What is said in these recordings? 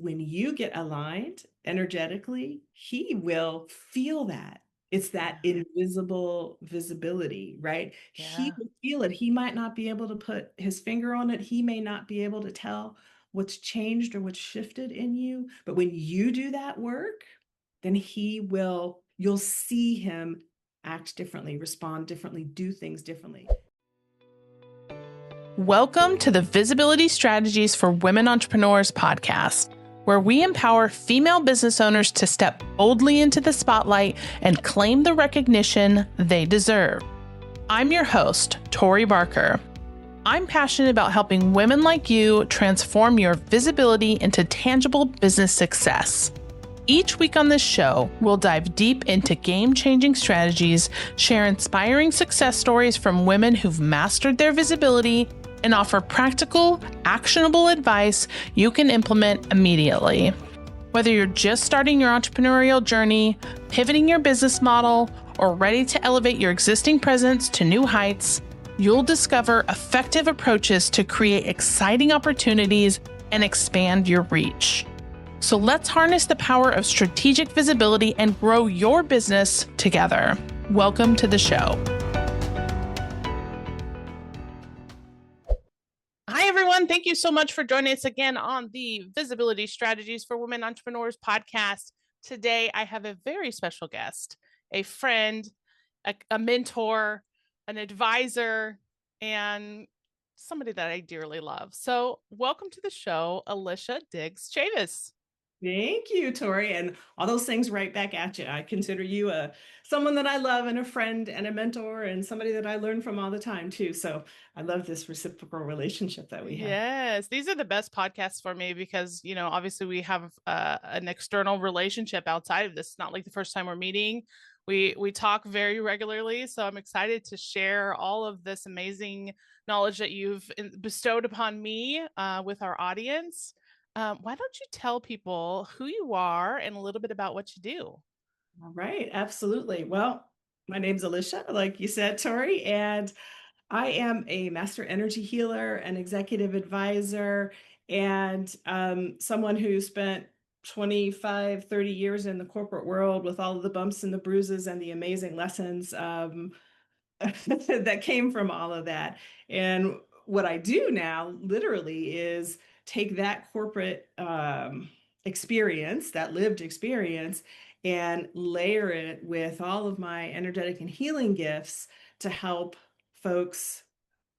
when you get aligned energetically, he will feel that. It's that Yeah. invisible visibility, right? He Yeah. will feel it. He might not be able to put his finger on it. He may not be able to tell what's changed or what's shifted in you. But when you do that work, then you'll see him act differently, respond differently, do things differently. Welcome to the Visibility Strategies for Women Entrepreneurs podcast, where we empower female business owners to step boldly into the spotlight and claim the recognition they deserve. I'm your host, Tori Barker. I'm passionate about helping women like you transform your visibility into tangible business success. Each week on this show, we'll dive deep into game-changing strategies, share inspiring success stories from women who've mastered their visibility, and offer practical, actionable advice you can implement immediately. Whether you're just starting your entrepreneurial journey, pivoting your business model, or ready to elevate your existing presence to new heights, you'll discover effective approaches to create exciting opportunities and expand your reach. So let's harness the power of strategic visibility and grow your business together. Welcome to the show. Hi, everyone. Thank you so much for joining us again on the Visibility Strategies for Women Entrepreneurs podcast. Today, I have a very special guest, a friend, a mentor, an advisor, and somebody that I dearly love. So welcome to the show, Alycia Diggs-Chavis. Thank you, Tori, and all those things right back at you. I consider you someone that I love and a friend and a mentor and somebody that I learn from all the time too. So I love this reciprocal relationship that we have. Yes, these are the best podcasts for me because, obviously we have an external relationship outside of this. It's not like the first time we're meeting. We talk very regularly, so I'm excited to share all of this amazing knowledge that you've bestowed upon me with our audience. Why don't you tell people who you are and a little bit about what you do? All right, absolutely. Well, my name's Alycia, like you said, Tori, and I am a master energy healer, an executive advisor, and someone who spent 25, 30 years in the corporate world with all of the bumps and the bruises and the amazing lessons that came from all of that. And what I do now, literally, is take that corporate experience, that lived experience, and layer it with all of my energetic and healing gifts to help folks,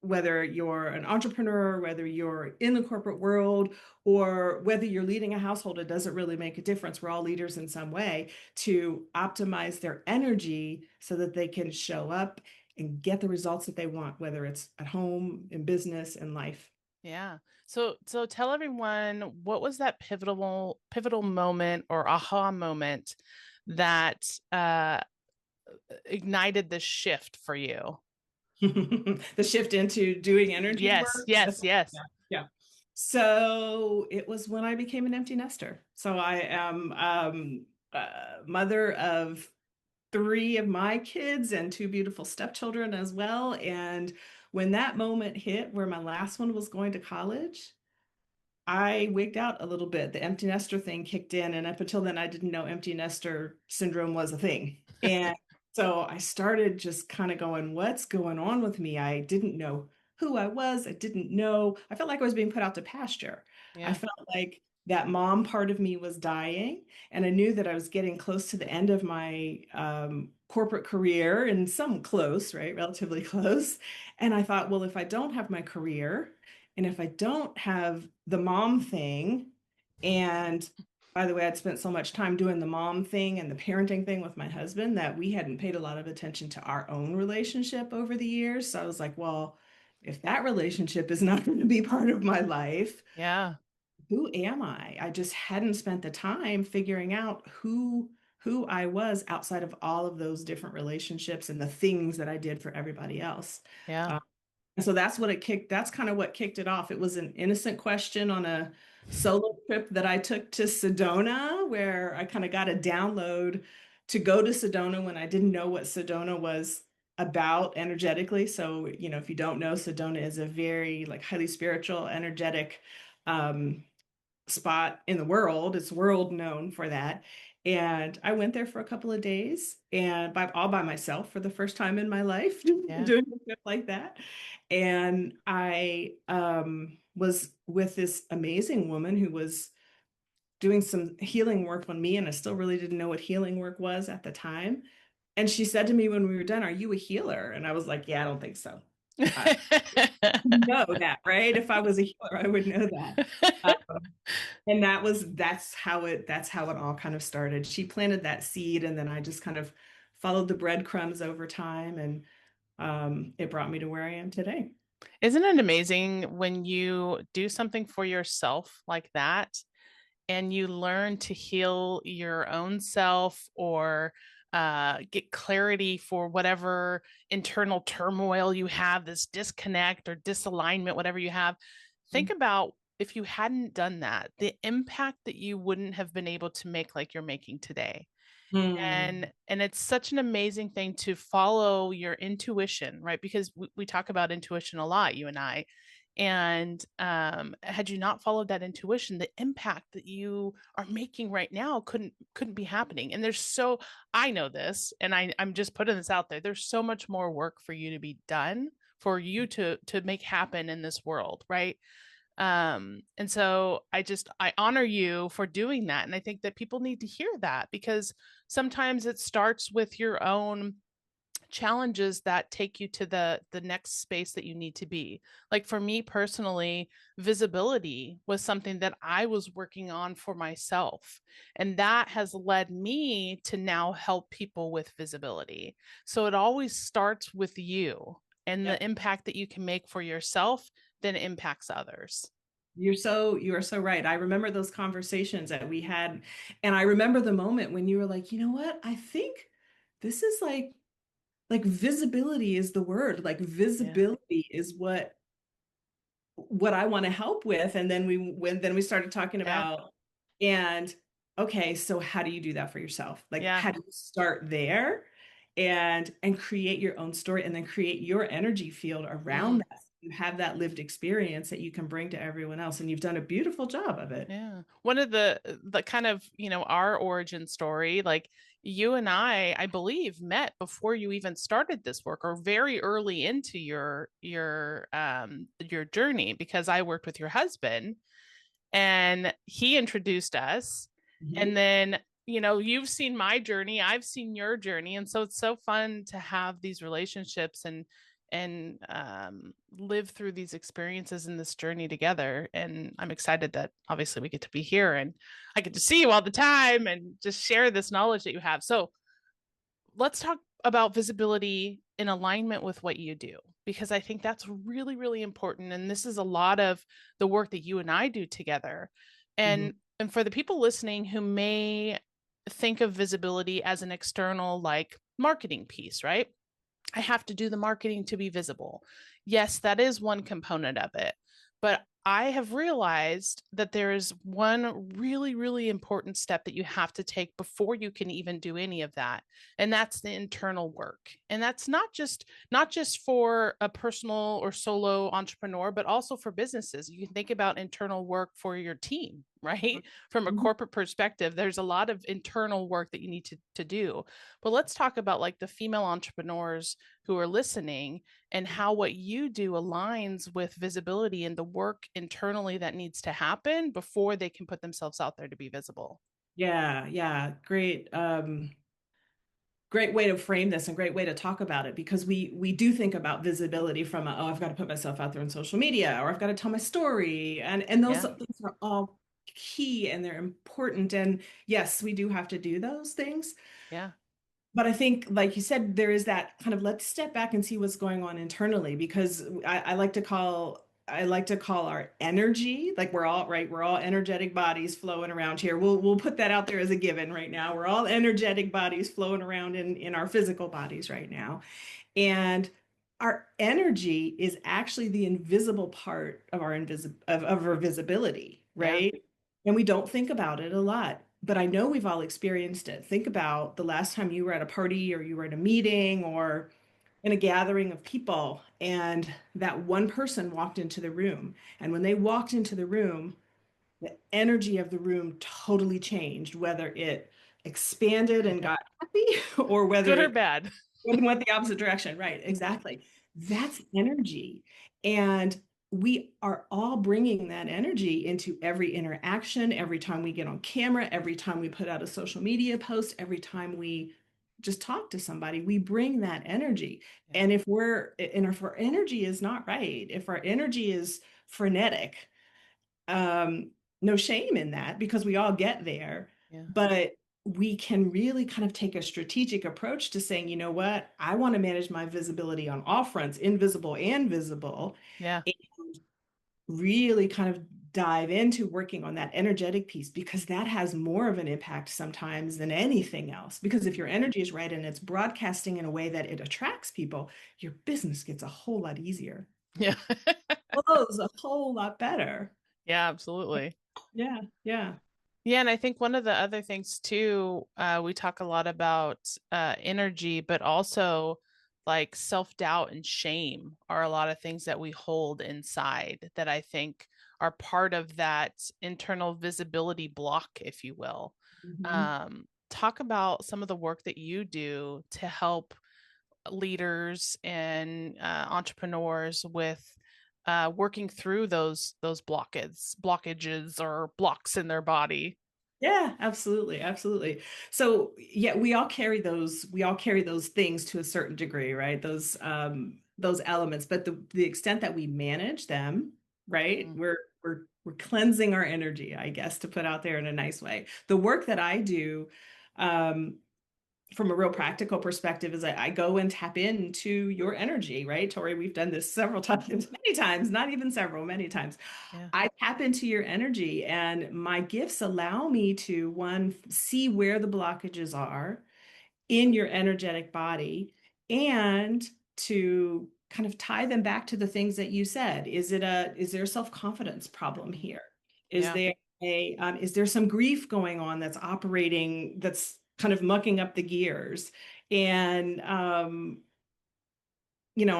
whether you're an entrepreneur, whether you're in the corporate world, or whether you're leading a household, it doesn't really make a difference. We're all leaders in some way, to optimize their energy so that they can show up and get the results that they want, whether it's at home, in business, in life. Yeah. So tell everyone, what was that pivotal moment or aha moment that ignited the shift for you? The shift into doing energy Yes, work. yes, yes. Yeah, yeah. So it was when I became an empty nester. So I am mother of three of my kids and two beautiful stepchildren as well. And when that moment hit where my last one was going to college, I wigged out a little bit. The empty nester thing kicked in, and up until then, I didn't know empty nester syndrome was a thing. And so I started just kind of going, what's going on with me? I didn't know who I was. I didn't know. I felt like I was being put out to pasture. I Yeah. felt like that mom part of me was dying, and I knew that I was getting close to the end of my corporate career, and some close, right? Relatively close. And I thought, well, if I don't have my career, and if I don't have the mom thing, and by the way, I'd spent so much time doing the mom thing and the parenting thing with my husband that we hadn't paid a lot of attention to our own relationship over the years. So I was like, well, if that relationship is not going to be part of my life, Yeah. who am I? I just hadn't spent the time figuring out who I was outside of all of those different relationships and the things that I did for everybody else. Yeah. And so that's kind of what kicked it off. It was an innocent question on a solo trip that I took to Sedona, where I kind of got a download to go to Sedona when I didn't know what Sedona was about energetically. So, if you don't know, Sedona is a very like highly spiritual, energetic um, spot in the world. It's world known for that. And I went there for a couple of days and all by myself for the first time in my life Yeah. doing a trip like that. And I was with this amazing woman who was doing some healing work on me, and I still really didn't know what healing work was at the time. And she said to me when we were done, "Are you a healer?" And I was like, "Yeah, I don't think so." I know that, right? If I was a healer, I would know that. And that's how it all kind of started. She planted that seed, and then I just kind of followed the breadcrumbs over time, and it brought me to where I am today. Isn't it amazing when you do something for yourself like that and you learn to heal your own self or get clarity for whatever internal turmoil you have, this disconnect or disalignment, whatever you have? Think about if you hadn't done that, the impact that you wouldn't have been able to make like you're making today. Mm. And it's such an amazing thing to follow your intuition, right? Because we talk about intuition a lot, you and I. And had you not followed that intuition, the impact that you are making right now couldn't be happening. And there's so I know this, and I'm just putting this out there. There's so much more work for you to be done, for you to make happen in this world, right? And so I honor you for doing that. And I think that people need to hear that because sometimes it starts with your own challenges that take you to the next space that you need to be. Like for me personally, visibility was something that I was working on for myself, and that has led me to now help people with visibility. So it always starts with you, and the Yep. impact that you can make for yourself then impacts others. You are so right. I remember those conversations that we had, and I remember the moment when you were like, "You know what? I think this is like visibility is the word. Like Yeah. visibility is what I want to help with." And then we started talking Yeah. about, and okay, so how do you do that for yourself? Like Yeah. how do you start there and create your own story and then create your energy field around Mm. that. You have that lived experience that you can bring to everyone else, and you've done a beautiful job of it. Yeah. One of the kind of, our origin story, like you and I believe met before you even started this work or very early into your journey because I worked with your husband and he introduced us. And Mhm. then, you've seen my journey, I've seen your journey. And so it's so fun to have these relationships and live through these experiences in this journey together. And I'm excited that obviously we get to be here and I get to see you all the time and just share this knowledge that you have. So let's talk about visibility in alignment with what you do, because I think that's really, really important. And this is a lot of the work that you and I do together. Mhm. And for the people listening who may think of visibility as an external, like marketing piece, right? I have to do the marketing to be visible. Yes, that is one component of it. But I have realized that there is one really, really important step that you have to take before you can even do any of that. And that's the internal work. And that's not just for a personal or solo entrepreneur, but also for businesses. You can think about internal work for your team, right? From a Mhm. corporate perspective, there's a lot of internal work that you need to do. But let's talk about like the female entrepreneurs who are listening and how what you do aligns with visibility and the work internally that needs to happen before they can put themselves out there to be visible. Yeah, yeah, great. Great way to frame this and great way to talk about it, because we do think about visibility from oh, I've got to put myself out there on social media, or I've got to tell my story, and those Yeah. things are all key and they're important, and yes, we do have to do those things. Yeah. But I think, like you said, there is that kind of let's step back and see what's going on internally, because I like to call our energy, like we're all right, we're all energetic bodies flowing around here. We'll put that out there as a given right now. We're all energetic bodies flowing around in our physical bodies right now. And our energy is actually the invisible part of of our visibility, Yeah. right? And we don't think about it a lot, but I know we've all experienced it. Think about the last time you were at a party or you were at a meeting or in a gathering of people, and that one person walked into the room. And when they walked into the room, the energy of the room totally changed, whether it expanded and got happy or whether Good or it bad. went the opposite direction. Right, exactly. That's energy. And we are all bringing that energy into every interaction, every time we get on camera, every time we put out a social media post, every time we just talk to somebody, we bring that energy. Yeah. And if our energy is not right, if our energy is frenetic, no shame in that because we all get there. Yeah. But we can really kind of take a strategic approach to saying, you know what, I want to manage my visibility on all fronts, invisible and visible, Yeah. and really kind of dive into working on that energetic piece because that has more of an impact sometimes than anything else. Because if your energy is right and it's broadcasting in a way that it attracts people, your business gets a whole lot easier. Yeah. Flows a whole lot better. Yeah, absolutely. Yeah, yeah. Yeah, and I think one of the other things too, we talk a lot about energy, but also like self-doubt and shame are a lot of things that we hold inside that I think are part of that internal visibility block, if you will. Mhm. Talk about some of the work that you do to help leaders and entrepreneurs with working through those blockages or blocks in their body. Yeah, absolutely, absolutely. So yeah, we all carry those things to a certain degree, right? Those elements, but the extent that we manage them, right? Mm, We're cleansing our energy, I guess, to put out there in a nice way. The work that I do, um, from a real practical perspective is I go and tap into your energy, right? Tori, we've done this several times, many times, not even several, many times. yeah, I tap into your energy, and my gifts allow me to, one, see where the blockages are in your energetic body and to kind of tie them back to the things that you said. Is there a self-confidence problem mhm, here? Is yeah, there is there some grief going on that's kind of mucking up the gears? And I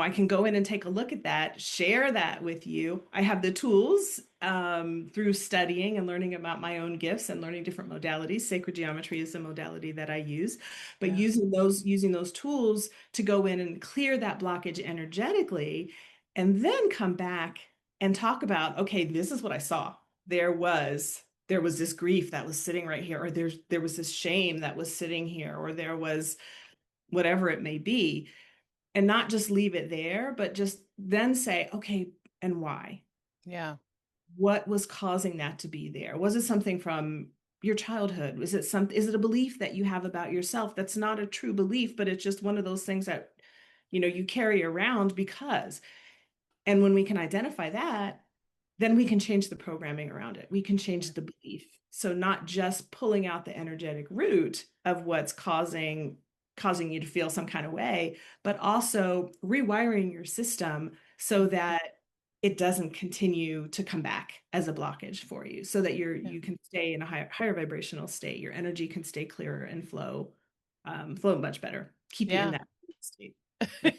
can go in and take a look at that, share that with you. I have the tools through studying and learning about my own gifts and learning different modalities. Sacred geometry is the modality that I use, but yeah, using those tools to go in and clear that blockage energetically, and then come back and talk about, okay, this is what I saw. There was this grief that was sitting right here, or there was this shame that was sitting here, or there was whatever it may be, and not just leave it there, but just then say, okay, and why? yeah, What was causing that to be there? Was it something from your childhood? Is it a belief that you have about yourself that's not a true belief, but it's just one of those things that you carry around because. And when we can identify that, then we can change the programming around it. We can yeah, change the belief. So not just pulling out the energetic root of what's causing you to feel some kind of way, but also rewiring your system so mhm, that it doesn't continue to come back as a blockage for you, so that yeah, you can stay in a higher vibrational state. Your energy can stay clearer and flow much better. Keep you in yeah. that state. Yeah.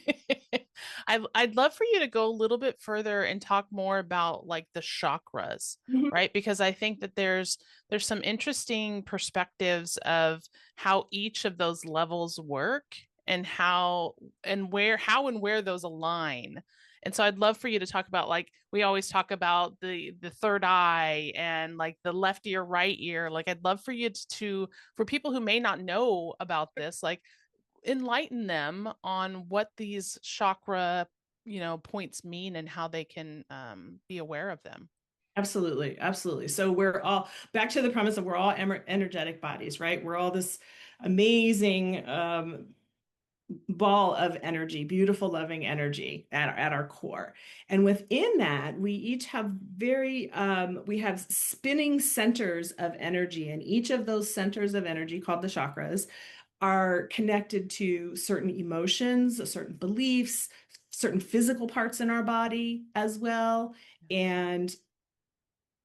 I'd love for you to go a little bit further and talk more about like the chakras, Mhm. right? Because I think that there's some interesting perspectives of how each of those levels work and how and where those align. And so I'd love for you to talk about like we always talk about the third eye and like the left ear, right ear. Like I'd love for you to for people who may not know about this, like enlighten them on what these chakra points mean and how they can be aware of them. Absolutely, absolutely. So we're all back to the premise that we're all energetic bodies, right? We're all this amazing ball of energy, beautiful, loving energy at our core. And within that, we each have we have spinning centers of energy. And each of those centers of energy, called the chakras, are connected to certain emotions, certain beliefs, certain physical parts in our body as well. And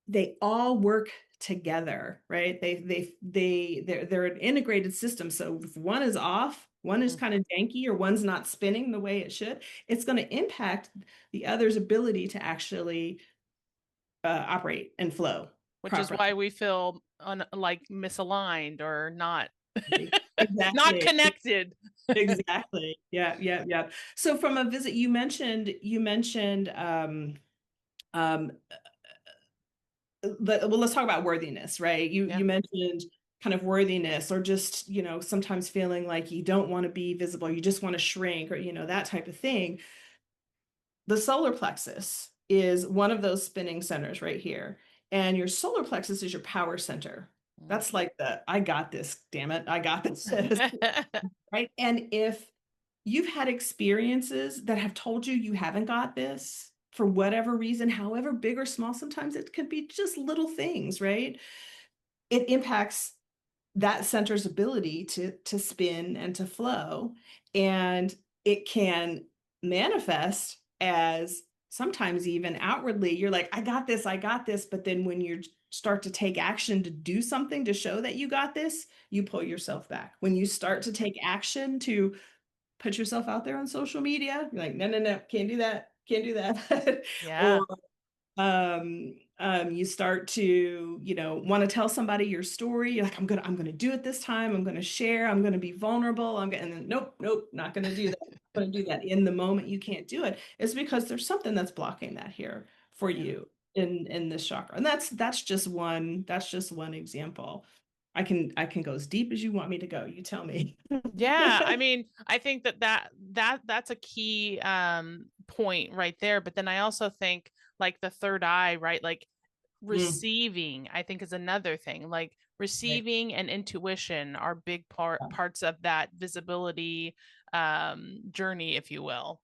they all work together, right? They're an integrated system. So if one is off, one is Mm, kind of janky, or one's not spinning the way it should, it's going to impact the other's ability to actually operate and flow. which is why we feel like misaligned or not not Exactly. connected. Exactly. Yeah, yeah, yeah. So from a visit, you mentioned um well, let's talk about worthiness, right? Yeah. You mentioned kind of worthiness, or just, sometimes feeling like you don't want to be visible, you just want to shrink, or that type of thing. The solar plexus is one of those spinning centers right here. And your solar plexus is your power center. Mm. That's like the I got this, damn it, I got this. Right? And if you've had experiences that have told you you haven't got this for whatever reason, however big or small, sometimes it can be just little things, right? It impacts that center's ability to spin and to flow. And it can manifest as sometimes even outwardly, you're like, I got this. But then when you start to take action to do something to show that you got this, you pull yourself back. When you start to take action to put yourself out there on social media, you're like, no, no, no, can't do that. Can't do that. Yeah. Or you start to, want to tell somebody your story. You're like, I'm gonna do it this time. I'm gonna share. I'm gonna be vulnerable. And then nope, nope, not gonna do that. Not gonna do that. In the moment, you can't do it. It's because there's something that's blocking that here for Yeah. you in this chakra. And that's just one example. I can go as deep as you want me to go. You tell me. Yeah, I mean, I think that's a key point right there. But then I also think like the third eye, right? Like Mm, receiving, I think is another thing. Like right. receiving and intuition are big parts of that visibility journey, if you will.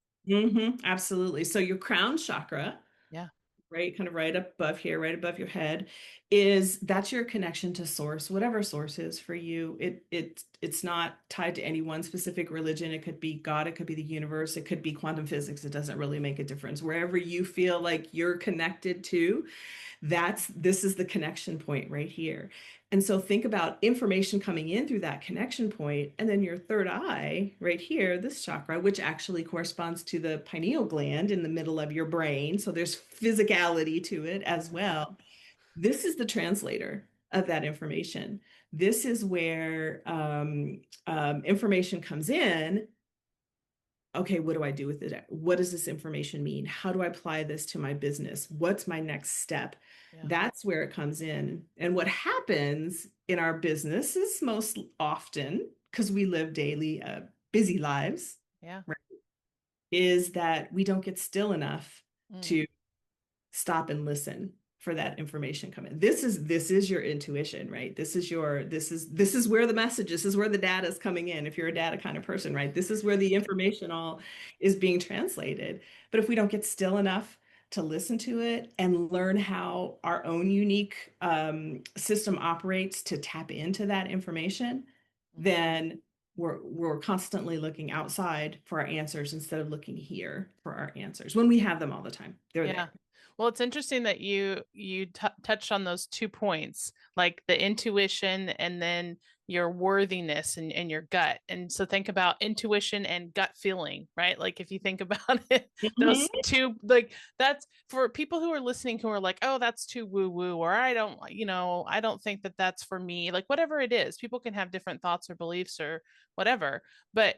Absolutely. So your crown chakra, Yeah. right, kind of right above here, right above your head, that's your connection to source, whatever source is for you. It's not tied to any one specific religion. It could be God, it could be the universe, it could be quantum physics. It doesn't really make a difference. Wherever you feel like you're connected to, this is the connection point right here. And so think about information coming in through that connection point, and then your third eye right here, this chakra, which actually corresponds to the pineal gland in the middle of your brain. So there's physicality to it as well. This is the translator of that information. This is where information comes in. Okay, what do I do with it? What does this information mean? How do I apply this to my business? What's my next step? Yeah. That's where it comes in. And what happens in our business is most often, because we live daily, busy lives, Yeah. right, is that we don't get still enough Mm. to stop and listen for that information come in. This is your intuition, right? This is where the message, this is where the data is coming in. If you're a data kind of person, right? This is where the information all is being translated. But if we don't get still enough to listen to it and learn how our own unique system operates to tap into that information, Mhm. then we're constantly looking outside for our answers instead of looking here for our answers when we have them all the time. They're Yeah. there. Well, it's interesting that you touched on those 2 points, like the intuition and then your worthiness and your gut. And so think about intuition and gut feeling, right? Like if you think about it, those Mhm. two, like that's for people who are listening who are like, oh, that's too woo woo, or I don't think that that's for me. Like whatever it is, people can have different thoughts or beliefs or whatever, but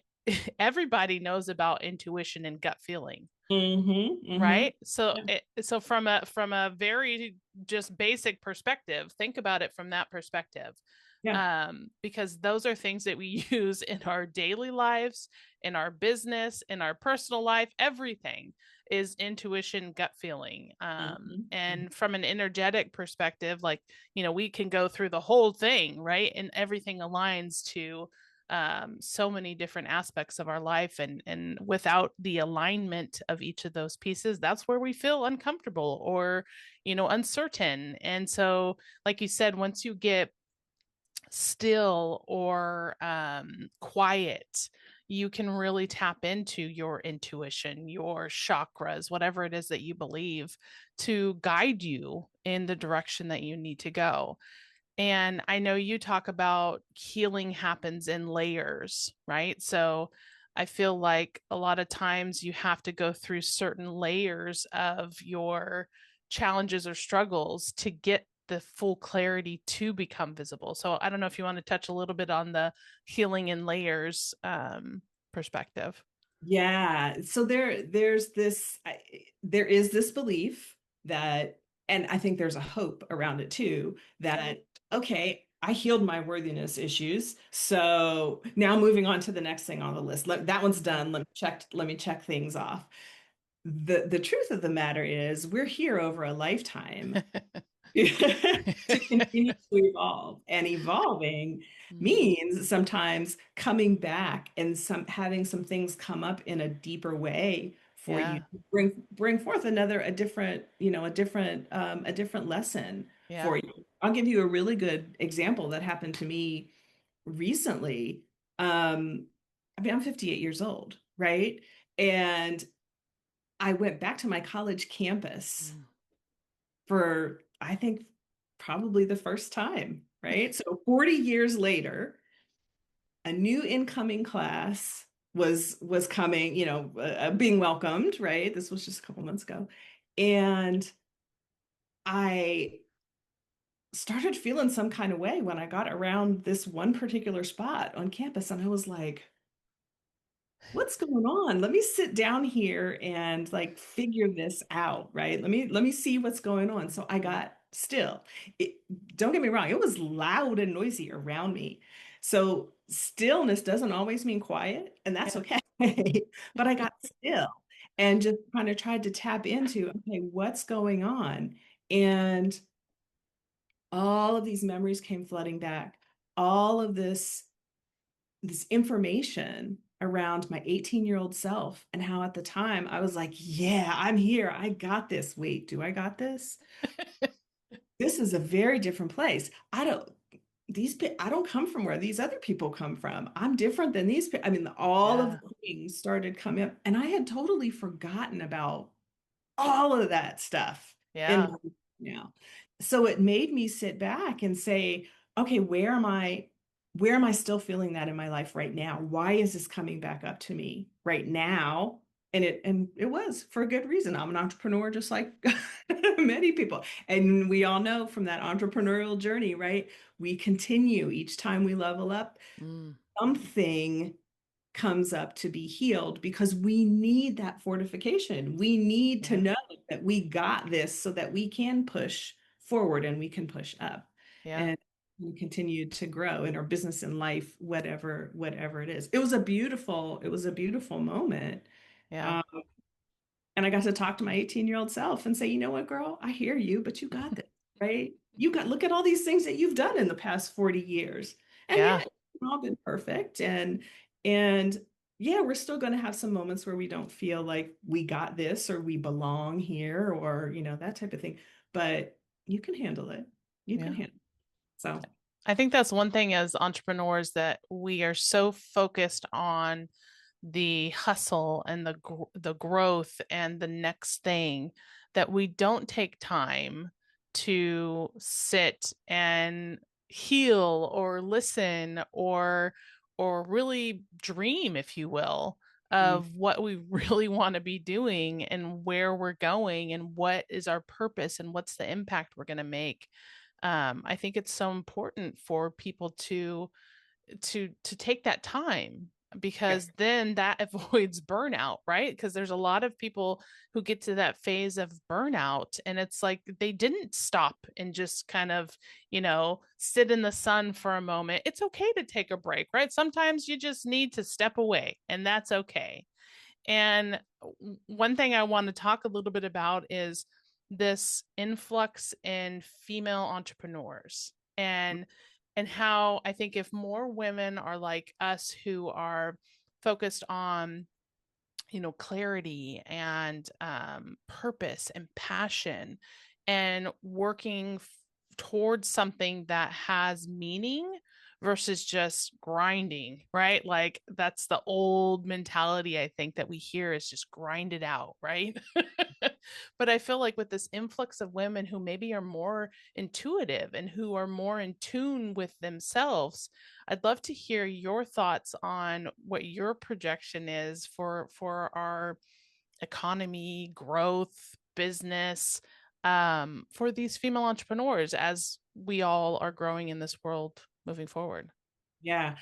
everybody knows about intuition and gut feeling, Mhm. right? So Yeah. so from a very just basic perspective, think about it from that perspective. Yeah. Because those are things that we use in our daily lives, in our business, in our personal life. Everything is intuition, gut feeling. Mhm. And from an energetic perspective, like, we can go through the whole thing, right? And everything aligns to so many different aspects of our life. And without the alignment of each of those pieces, that's where we feel uncomfortable or, uncertain. And so, like you said, once you get still or quiet, you can really tap into your intuition, your chakras, whatever it is that you believe to guide you in the direction that you need to go. And I know you talk about healing happens in layers, right? So I feel like a lot of times you have to go through certain layers of your challenges or struggles to get the full clarity to become visible. So I don't know if you want to touch a little bit on the healing in layers perspective. Yeah. So there is this belief that, and I think there's a hope around it too, that, okay, I healed my worthiness issues. So now moving on to the next thing on the list. That one's done. Let me check things off. The truth of the matter is we're here over a lifetime to continue to evolve. And evolving Mm, means sometimes coming back and having some things come up in a deeper way for you yeah. to bring forth a different, a different lesson for Yeah. you. I'll give you a really good example that happened to me recently. I mean, I'm 58 years old, right? And I went back to my college campus Mm. for, I think, probably the first time, right? So 40 years later, a new incoming class was coming, being welcomed, right? This was just a couple months ago. And I started feeling some kind of way when I got around this one particular spot on campus, and I was like, what's going on? Let me sit down here and like figure this out, right? Let me see what's going on. So I got still. It, don't get me wrong, it was loud and noisy around me. So stillness doesn't always mean quiet, and that's Yeah. okay. But I got still and just kind of tried to tap into, okay, what's going on? And all of these memories came flooding back. All of this information around my 18-year-old self and how at the time I was like, yeah, I'm here. I got this. Wait, do I got this? This is a very different place. I don't come from where these other people come from. I'm different than these people. I mean, all of Yeah. the things started coming up, and I had totally forgotten about all of that stuff in Yeah. my life now. So it made me sit back and say, okay, where am I still feeling that in my life right now? Why is this coming back up to me right now? And it was for a good reason. I'm an entrepreneur just like many people. And we all know from that entrepreneurial journey, right? We continue each time we level up, Mm. something comes up to be healed because we need that fortification. We need to Yeah. know that we got this so that we can push forward and we can push up Yeah. and we continue to grow in our business and life, whatever it is. It was a beautiful moment. Yeah. Um, and I got to talk to my 18-year-old self and say, you know what, girl, I hear you, but you got this, right? Look at all these things that you've done in the past 40 years. And yeah, Yeah. it's not all been perfect. And yeah, we're still going to have some moments where we don't feel like we got this or we belong here or, that type of thing. But you can handle it. You can Yeah. handle it. So, I think that's one thing as entrepreneurs that we are so focused on the hustle and the growth and the next thing that we don't take time to sit and heal or listen or really dream, if you will, mm, of what we really want to be doing and where we're going and what is our purpose and what's the impact we're going to make. I think it's so important for people to take that time yes. because then that avoids burnout, right? Because there's a lot of people who get to that phase of burnout and it's like they didn't stop and just kind of, sit in the sun for a moment. It's okay to take a break, right? Sometimes you just need to step away and that's okay. And one thing I want to talk a little bit about is this influx in female entrepreneurs and how I think if more women are like us who are focused on clarity and purpose and passion and working towards something that has meaning versus just grinding, right? Like that's the old mentality I think that we hear is just grind it out, right? But I feel like with this influx of women who maybe are more intuitive and who are more in tune with themselves, I'd love to hear your thoughts on what your projection is for our economy, growth, business, for these female entrepreneurs as we all are growing in this world moving forward? Yeah,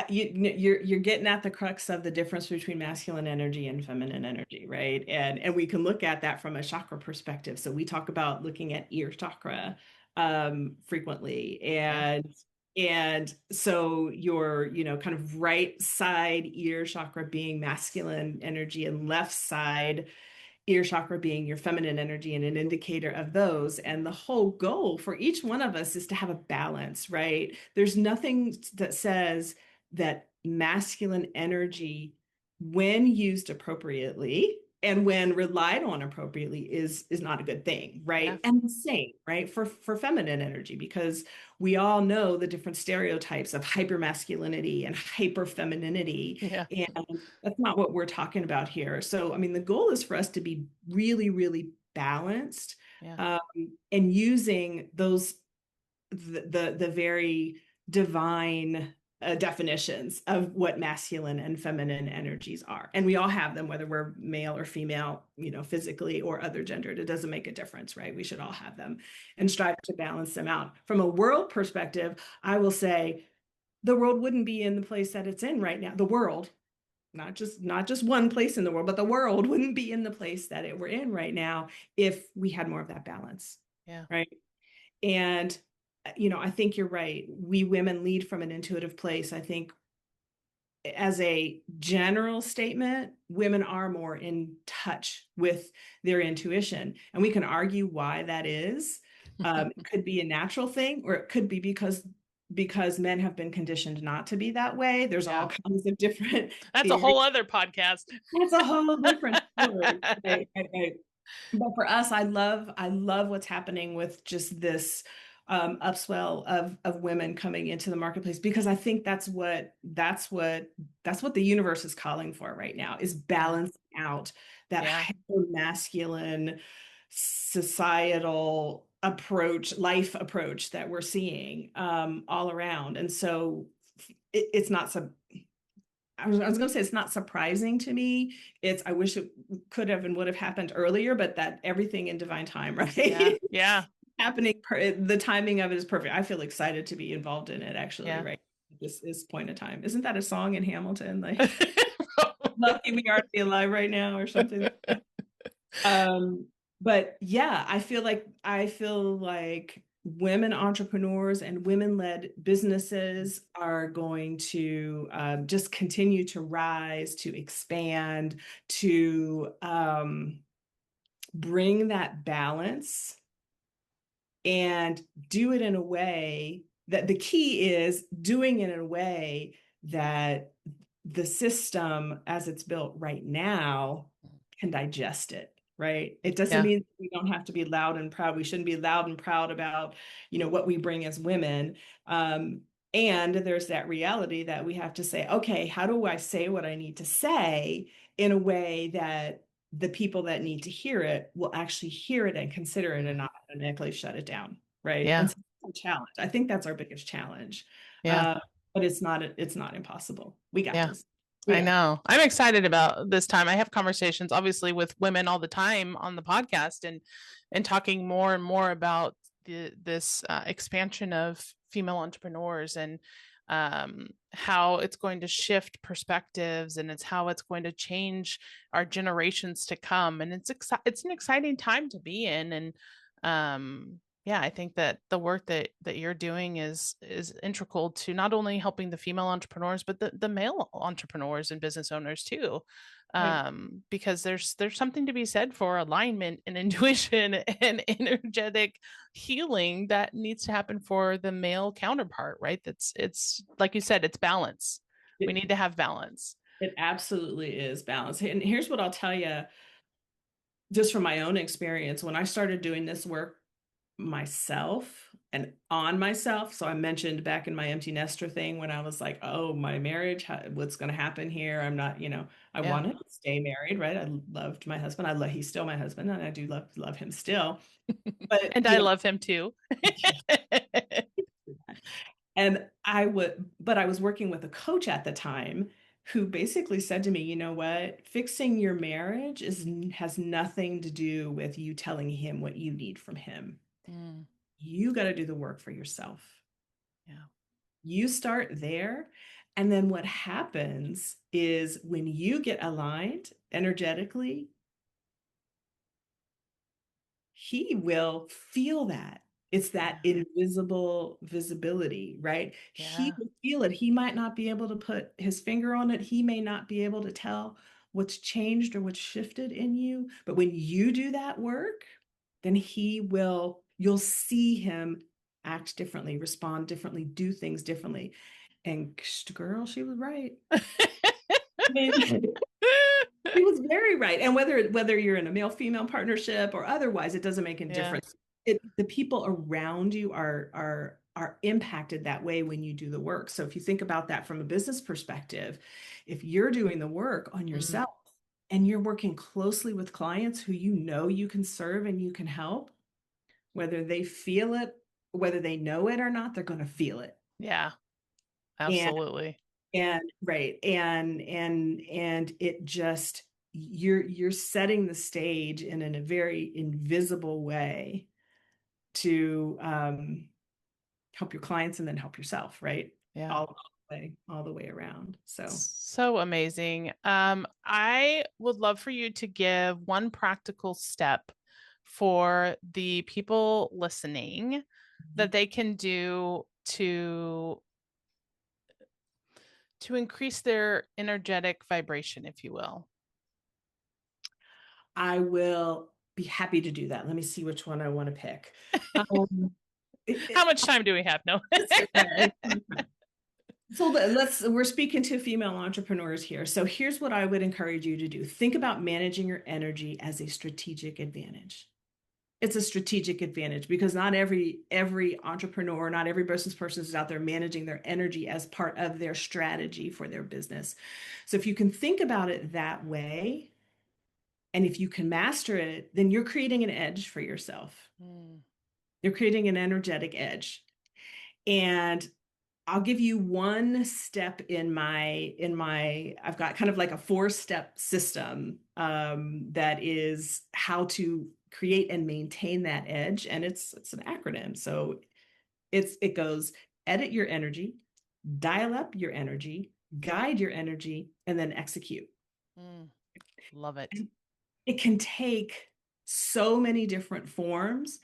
you're getting at the crux of the difference between masculine energy and feminine energy, right? And we can look at that from a chakra perspective. So we talk about looking at ear chakra frequently, Yeah. and so your kind of right side ear chakra being masculine energy, and left side ear chakra being your feminine energy, and an indicator of those. And the whole goal for each one of us is to have a balance, right? There's nothing that says that masculine energy, when used appropriately and when relied on appropriately, is not a good thing, Yeah. right? And the same, right, for feminine energy, because we all know the different stereotypes of hypermasculinity and hyperfemininity, Yeah. and that's not what we're talking about here. So, I mean, the goal is for us to be really, really balanced, Yeah. um, and using those the very divine definitions of what masculine and feminine energies are. And we all have them, whether we're male or female, physically or other gendered. It doesn't make a difference, right? We should all have them and strive to balance them out. From a world perspective, I will say the world wouldn't be in the place that it's in right now. The world, not just one place in the world, but the world wouldn't be in the place that we're in right now if we had more of that balance, Yeah. right? And I think you're right. We women lead from an intuitive place. I think as a general statement, women are more in touch with their intuition, and we can argue why that is. It could be a natural thing, or it could be because men have been conditioned not to be that way. There's all Yeah. kinds of different That's a theories. whole other podcast. That's a whole different story. Right, right, right. But for us, I love what's happening with just this upswell of women coming into the marketplace, because I think that's what the universe is calling for right now, is Yeah. balancing out that Yeah. hyper masculine societal approach, life approach that we're seeing all around. And so it's not so. I was going to say it's not surprising to me. I wish it could have and would have happened earlier, but that everything in divine time, Yeah. right? Yeah. Happening, the timing of it is perfect. I feel excited to be involved in it, actually, Yeah. right? This point of time. Isn't that a song in Hamilton? Like, lucky we are to be alive right now, or something. Um, but yeah, I feel like women entrepreneurs and women-led businesses are going to just continue to rise, to expand, to bring that balance, and do it in a way that, the key is doing it in a way that the system as it's built right now can digest it, right? It doesn't Yeah. mean we don't have to be loud and proud. We shouldn't be loud and proud about, what we bring as women. And there's that reality that we have to say, okay, how do I say what I need to say in a way that the people that need to hear it will actually hear it and consider it, and not automatically shut it down, right? And Yeah. so it's a challenge. I think that's our biggest challenge. Yeah. Uh, but it's not impossible. We got Yeah. this. We I got this. know. I'm excited about this time. I have conversations obviously with women all the time on the podcast, and talking more and more about this expansion of female entrepreneurs, and how it's going to shift perspectives, and it's how it's going to change our generations to come. And it's an exciting time to be in. And yeah, I think that the work that you're doing is integral to not only helping the female entrepreneurs, but the male entrepreneurs and business owners too. Right. Because there's something to be said for alignment and intuition and energetic healing that needs to happen for the male counterpart, right? It's like you said, it's balance. We It, need to have balance. it absolutely is balance. And here's what I'll tell you, just from my own experience, when I started doing this work myself and on myself. So I mentioned back in my empty nester thing, when I was like, oh, my marriage, what's going to happen here? I'm not, I Yeah. wanted to stay married, right? I loved my husband. He's still my husband, and I do love him still. But, And I love him too. and but I was working with a coach at the time who basically said to me, you know what, fixing your marriage has nothing to do with you telling him what you need from him. Mm, You got to do the work for yourself. yeah. You start there. And then what happens is when you get aligned energetically, he will feel that. It's that Yeah. invisible visibility, right? He Yeah. will feel it. He might not be able to put his finger on it. He may not be able to tell what's changed or what's shifted in you. But when you do that work, then you'll see him act differently, respond differently, do things differently. And girl, she was right. I mean, he was very right. And whether you're in a male-female partnership or otherwise, it doesn't make a Yeah. difference. The people around you are impacted that way when you do the work. So if you think about that from a business perspective, if you're doing the work on Mm, yourself and you're working closely with clients who you know you can serve and you can help, whether they feel it, whether they know it or not, they're going to feel it. yeah. And Absolutely. and right and it just you're setting the stage in a very invisible way to help your clients and then help yourself, right? Yeah. All the way around. So So amazing. I would love for you to give one practical step for the people listening that they can do to increase their energetic vibration, if you will. I will be happy to do that. Let me see which one I want to pick. um, it, How it, much time do we have? No. So we're speaking to female entrepreneurs here. So here's what I would encourage you to do. Think about managing your energy as a strategic advantage. It's a strategic advantage because not every entrepreneur, not every business person is out there managing their energy as part of their strategy for their business. So if you can think about it that way, and if you can master it, then you're creating an edge for yourself. Mm, You're creating an energetic edge. And I'll give you one step in my I've got kind of like a four-step system that is how to create and maintain that edge. And it's an acronym. So it goes edit your energy, dial up your energy, guide your energy, and then execute. mm, love it. And it can take so many different forms.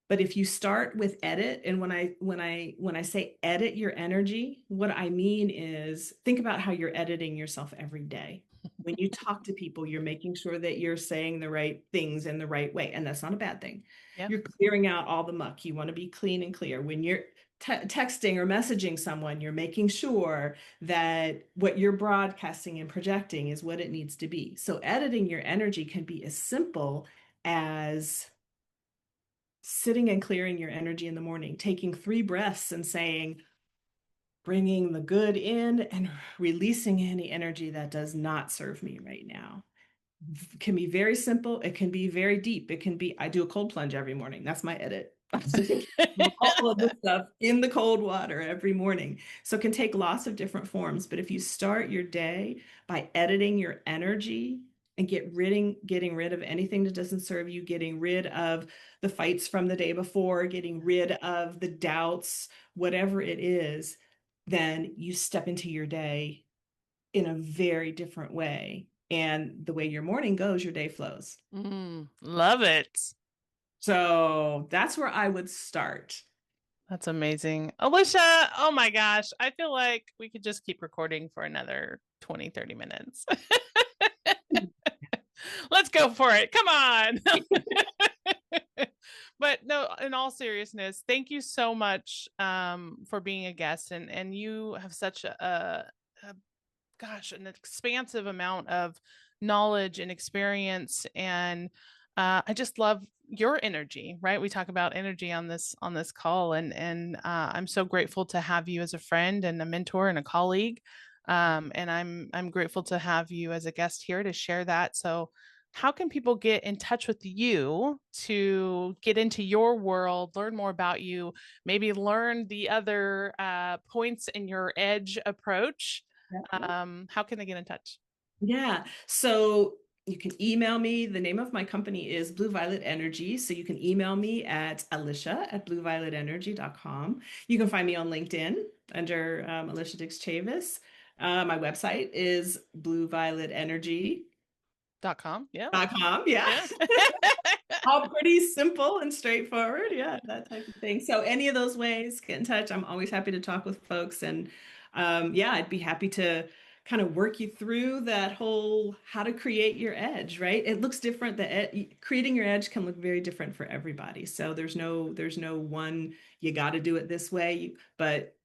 But if you start with edit, and when I say edit your energy, what I mean is think about how you're editing yourself every day. When you talk to people, you're making sure that you're saying the right things in the right way, and that's not a bad thing. Yep. You're clearing out all the muck. You want to be clean and clear. When you're texting or messaging someone, you're making sure that what you're broadcasting and projecting is what it needs to be. So editing your energy can be as simple as sitting and clearing your energy in the morning, taking 3 breaths and saying, bringing the good in and releasing any energy that does not serve me right now. It can be very simple. It can be very deep. It can be, I do a cold plunge every morning. That's my edit. All of the stuff in the cold water every morning. So it can take lots of different forms. But if you start your day by editing your energy and getting rid of anything that doesn't serve you, getting rid of the fights from the day before, getting rid of the doubts, whatever it is, then you step into your day in a very different way. And the way your morning goes, your day flows. Love it. So that's where I would start. That's amazing. Alycia, oh my gosh. I feel like we could just keep recording for another 20, 30 minutes. Let's go for it. Come on. But no, in all seriousness, thank you so much for being a guest. And you have such a gosh, an expansive amount of knowledge and experience. And I just love your energy, right? We talk about energy on this call, and I'm so grateful to have you as a friend and a mentor and a colleague. And I'm grateful to have you as a guest here to share that. So how can people get in touch with you to get into your world, learn more about you, maybe learn the other points in your edge approach? How can they get in touch? Yeah. So you can email me. The name of my company is Blue Violet Energy. So you can email me at Alycia@bluevioletenergy.com. You can find me on LinkedIn under Alycia Diggs-Chavis. My website is bluevioletenergy.com. .com. Yeah. Yeah. Yeah. All pretty simple and straightforward. Yeah, that type of thing. So any of those ways, get in touch. I'm always happy to talk with folks. And yeah, I'd be happy to kind of work you through that whole how to create your edge, right? It looks different. Creating your edge can look very different for everybody. So there's no one, you got to do it this way, but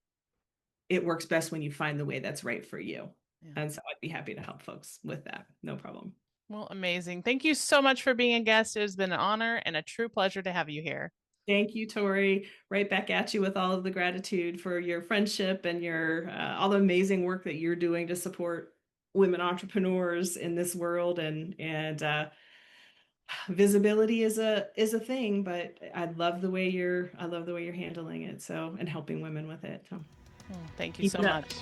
it works best when you find the way that's right for you. Yeah. And so I'd be happy to help folks with that. No problem. Well, amazing. Thank you so much for being a guest. It has been an honor and a true pleasure to have you here. Thank you, Tori. Right back at you with all of the gratitude for your friendship and your all the amazing work that you're doing to support women entrepreneurs in this world. And visibility is a thing, but I love the way you're handling it. So and helping women with it. So Oh, thank you keep so it up. much.